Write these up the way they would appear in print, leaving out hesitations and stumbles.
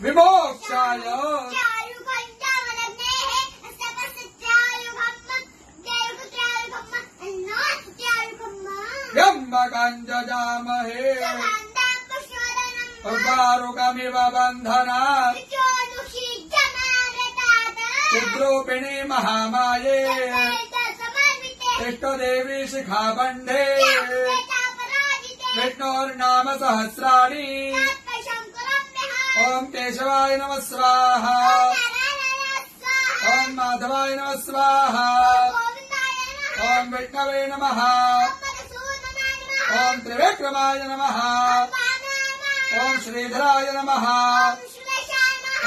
विमोक्षाय त्र्यम्बकञ्जजामहे उर्वारुकमिव बन्धनात् चिद्रूपिणी महामाये इष्टदेवी शिखाबन्धे विष्णोर्नाम सहस्राणि ओम केशवाय नमः स्वाहा ओम माधवाय नमः स्वाहा ओम विष्णवे नमः ओम त्रिविक्रमाय नमः ओम श्रीधराय नमः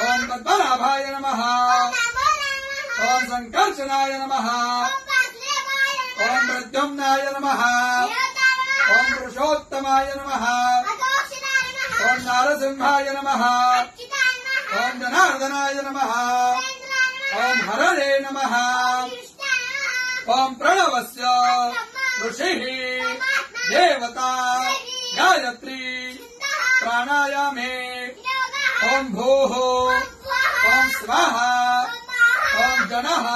ओम पद्मनाभाय नमः ओम संकर्षणाय नमः ओम प्रद्युम्नाय नमः ओम पुरुषोत्तमाय नमः ओम नारसिंहाय नमः ओम जनार्दनाय नमः ओम हरणे नमः ओम प्रणवस्य ऋषिः देवता गायत्री प्राणायामे ओम भूः ओम स्वाहा ओम जनः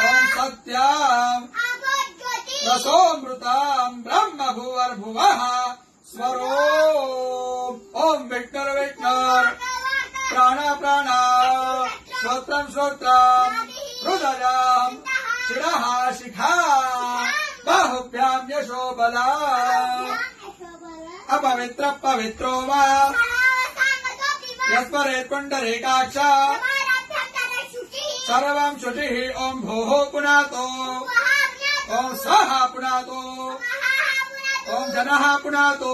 ओम सत्याम् रसोऽमृताम् ब्रह्म भुवर्भुवः स्वरो ओम विष्णुर विष्णुर प्राण प्राण श्रोत्रम् श्रोत्रम् हृदयम् शिरः शिखा बाहुभ्याम् यशो बला अपवित्र पवित्रो वा यस्मरेत् पुण्डरीकाक्ष सर्वम् शुचिः ओम भूः पुनातो ओम स्वाहा पुनातो ओम जनः पुनातो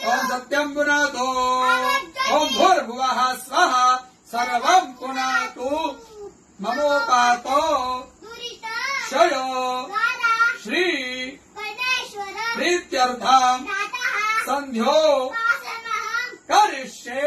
ओम सत्यम् पुनातो ओम भूर्भुवः स्वः सर्वम् पुनातु ममोपातो क्षयो श्री प्रीत्यर्थम् सन्ध्यो करिष्ये।